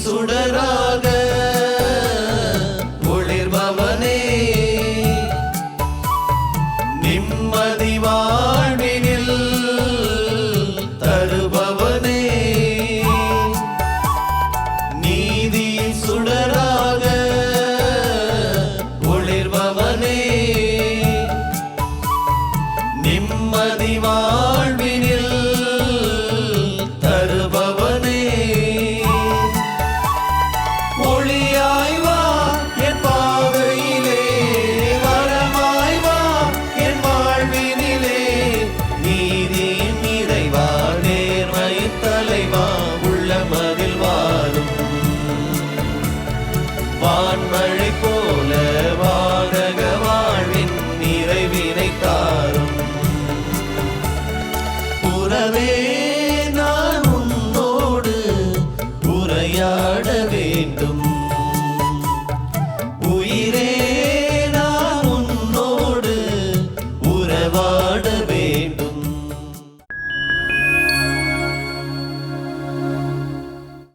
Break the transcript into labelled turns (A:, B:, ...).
A: சுடராக ஒளிர்பவனே, நிம்மதி வாழ்வினில் தருபவனே, நீதியின் சுடராக ஒளிர்பவனே, நிம்மதி வாழ்வினில் தருபவனே, ஒளியாய் வா என் பாதையிலே, வரமாய் வா என் வாழ்வினிலே, நீதியின் நிறைவா நேர்மையின் தலைவா உள்ளமதில் வாரும், வான்மழை போல வானக வாழ்வின் நிறைவினை தாரும். புறவே நான் உன்னோடு உரையாட வேண்டும்,